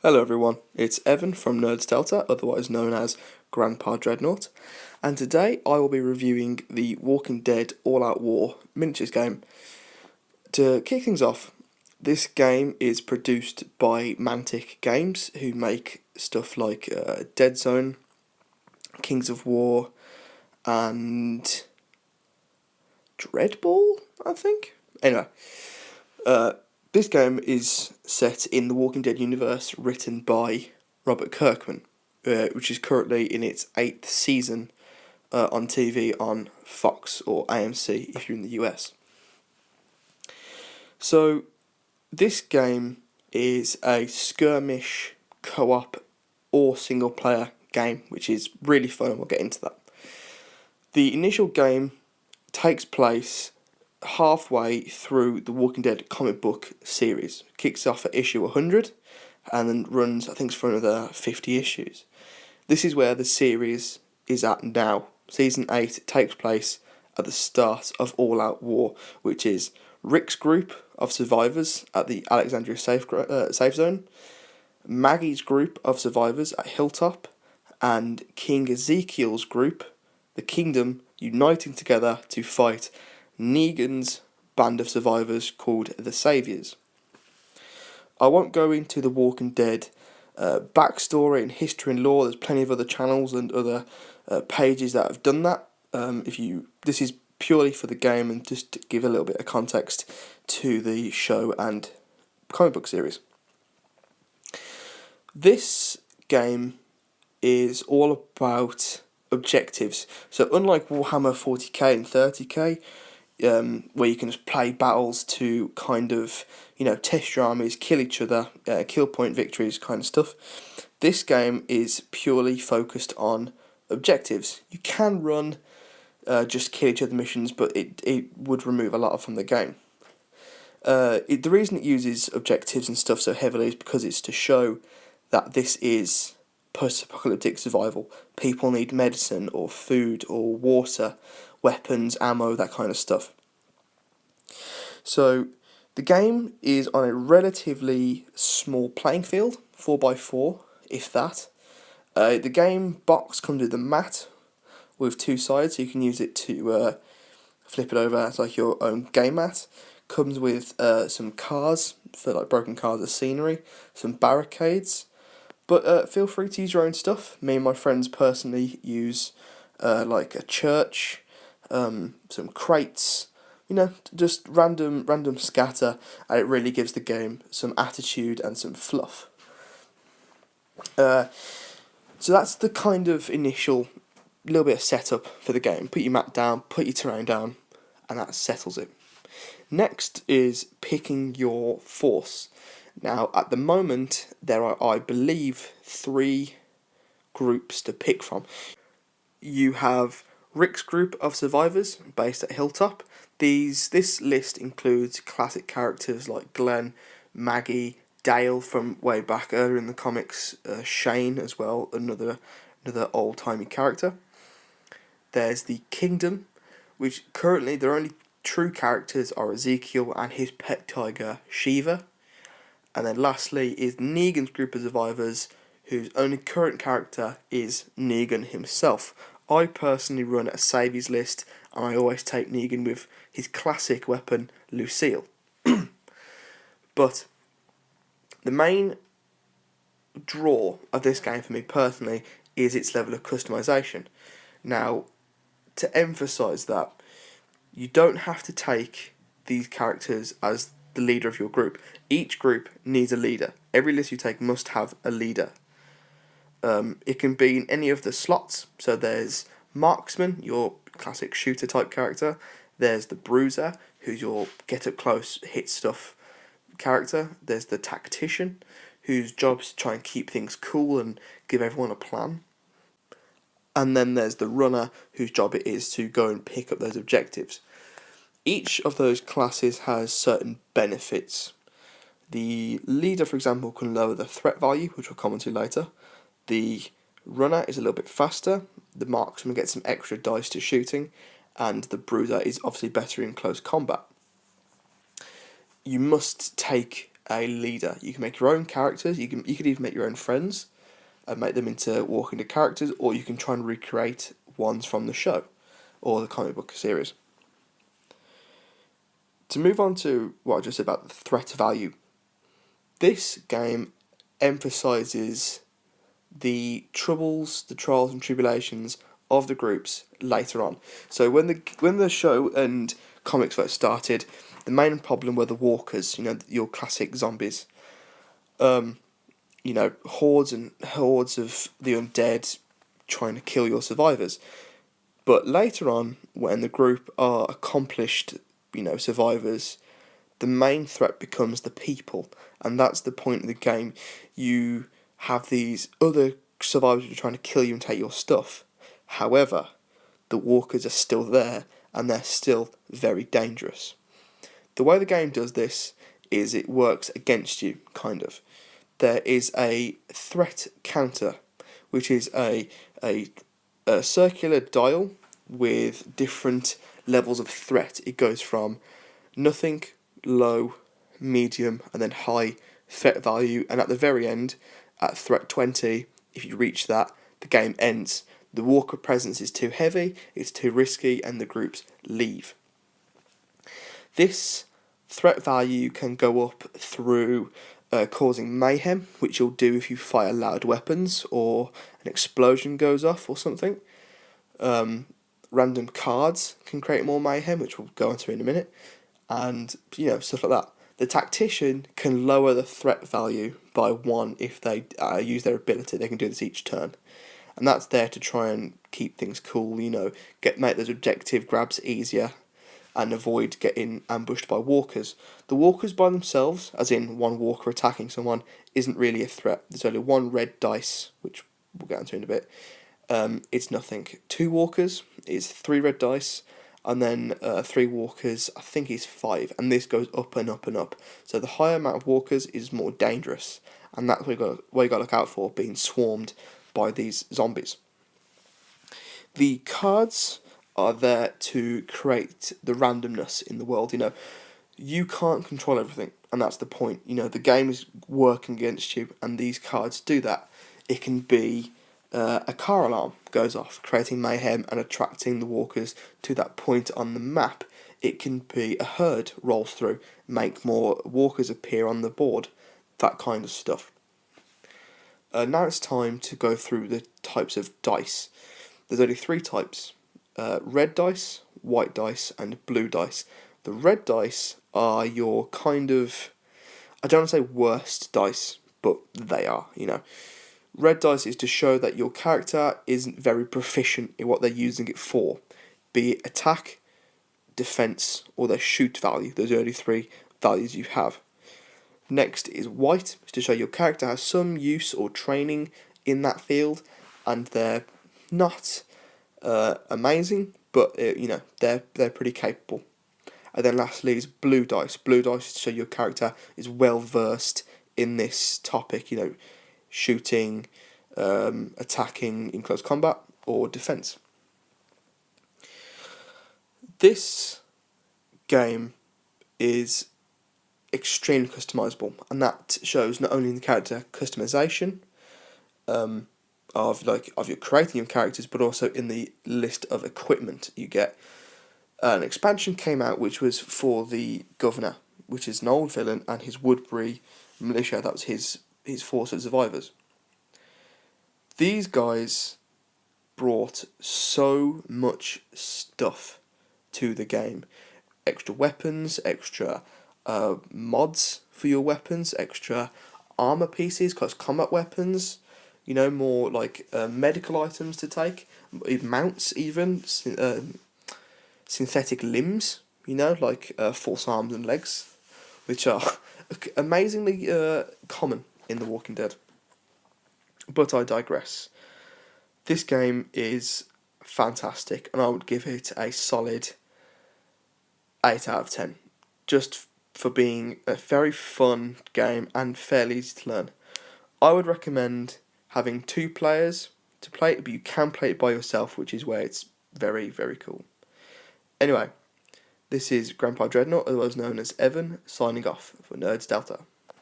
Hello everyone, it's Evan from Nerds Delta, otherwise known as Grandpa Dreadnought, and today I will be reviewing the Walking Dead All-Out War miniatures game. To kick things off, this game is produced by Mantic Games, who make stuff like Dead Zone, Kings of War, and Dreadball, I think? Anyway, this game is set in the Walking Dead universe, written by Robert Kirkman, which is currently in its 8th season on TV on Fox or AMC if you're in the US. So, this game is a skirmish, co-op, or single-player game, which is really fun, and we'll get into that. The initial game takes place halfway through the Walking Dead comic book series. Kicks off at issue 100 and then runs, I think it's for another 50 issues. This is where the series is at now. Season 8 takes place at the start of All Out War, which is Rick's group of survivors at the Alexandria safe zone, Maggie's group of survivors at Hilltop, and King Ezekiel's group, the Kingdom, uniting together to fight Negan's band of survivors called the Saviours. I won't go into the Walking Dead backstory and history and lore. There's plenty of other channels and other pages that have done that. This is purely for the game and just to give a little bit of context to the show and comic book series. This game is all about objectives. So unlike Warhammer 40k and 30k, where you can just play battles to kind of, test your armies, kill each other, kill point victories kind of stuff, this game is purely focused on objectives. You can run just kill each other missions, but it would remove a lot from the game. The reason it uses objectives and stuff so heavily is because it's to show that this is post-apocalyptic survival. People need medicine or food or water, weapons, ammo, that kind of stuff. So the game is on a relatively small playing field, 4x4, if that. The game box comes with a mat with two sides, so you can use it to flip it over as like your own game mat. Comes with some cars for like broken cars as scenery, some barricades. But feel free to use your own stuff. Me and my friends personally use like a church, some crates, just random scatter, and it really gives the game some attitude and some fluff. So that's the kind of initial little bit of setup for the game. Put your map down, put your terrain down, and that settles it. Next is picking your force. Now, at the moment, there are, I believe, 3 groups to pick from. You have Rick's group of survivors, based at Hilltop. This list includes classic characters like Glenn, Maggie, Dale from way back earlier in the comics, Shane as well, another old-timey character. There's the Kingdom, which currently their only true characters are Ezekiel and his pet tiger, Shiva. And then lastly is Negan's group of survivors, whose only current character is Negan himself. I personally run a Saviours list, and I always take Negan with his classic weapon, Lucille. But the main draw of this game for me personally is its level of customization. Now, to emphasise that, you don't have to take these characters as the leader of your group. Each group needs a leader. Every list you take must have a leader. It can be in any of the slots. So there's Marksman, your classic shooter type character. There's the Bruiser, who's your get up close, hit stuff character. There's the Tactician, whose job is to try and keep things cool and give everyone a plan. And then there's the Runner, whose job it is to go and pick up those objectives. Each of those classes has certain benefits. The Leader, for example, can lower the threat value, which we'll come on to later. The Runner is a little bit faster. The Marksman gets some extra dice to shooting. And the Bruiser is obviously better in close combat. You must take a leader. You can make your own characters. You could even make your own friends and make them into walking into characters, or you can try and recreate ones from the show or the comic book series. To move on to what I just said about the threat value, this game emphasises the troubles, the trials and tribulations of the groups later on. So when the show and comics first started, the main problem were the walkers, your classic zombies. Hordes and hordes of the undead trying to kill your survivors. But later on, when the group are accomplished, survivors, the main threat becomes the people, and that's the point of the game. You have these other survivors who are trying to kill you and take your stuff. However, the walkers are still there, and they're still very dangerous. The way the game does this is it works against you, kind of. There is a threat counter, which is a circular dial with different levels of threat. It goes from nothing, low, medium, and then high threat value, and at the very end, at threat 20, if you reach that, the game ends. The walker presence is too heavy, it's too risky, and the groups leave. This threat value can go up through causing mayhem, which you'll do if you fire loud weapons or an explosion goes off or something. Random cards can create more mayhem, which we'll go into in a minute, and stuff like that. The tactician can lower the threat value by 1 if they use their ability. They can do this each turn, and that's there to try and keep things cool. Make those objective grabs easier and avoid getting ambushed by walkers. The walkers by themselves, as in one walker attacking someone, isn't really a threat. There's only 1 red dice, which we'll get into in a bit. It's nothing. 2 walkers is 3 red dice, and then 3 walkers, I think, is 5, and this goes up and up and up. So the higher amount of walkers is more dangerous, and that's what you got to look out for, being swarmed by these zombies. The cards are there to create the randomness in the world. You can't control everything, and that's the point. The game is working against you, and these cards do that. It can be a car alarm goes off, creating mayhem and attracting the walkers to that point on the map. It can be a herd rolls through, make more walkers appear on the board, that kind of stuff. Now it's time to go through the types of dice. There's only 3 types. Red dice, white dice, and blue dice. The red dice are your kind of, I don't want to say worst dice, but they are, Red dice is to show that your character isn't very proficient in what they're using it for, be it attack, defense, or their shoot value. Those are the only 3 values you have. Next is white, to show your character has some use or training in that field, and they're not amazing, but they're pretty capable. And then lastly is blue dice. Blue dice is to show your character is well versed in this topic, shooting, attacking in close combat, or defense. This game is extremely customizable, and that shows not only in the character customization of your creating your characters, but also in the list of equipment you get. An expansion came out which was for the governor, which is an old villain, and his Woodbury militia. That was his force of survivors. These guys brought so much stuff to the game. Extra weapons, extra mods for your weapons, extra armor pieces, close combat weapons, more like medical items to take, mounts even, synthetic limbs, like false arms and legs, which are amazingly common in The Walking Dead. But I digress. This game is fantastic, and I would give it a solid 8 out of 10, just for being a very fun game and fairly easy to learn. I would recommend having 2 players to play it, but you can play it by yourself, which is where it's very, very cool. Anyway, this is Grandpa Dreadnought, otherwise known as Evan, signing off for Nerds Delta.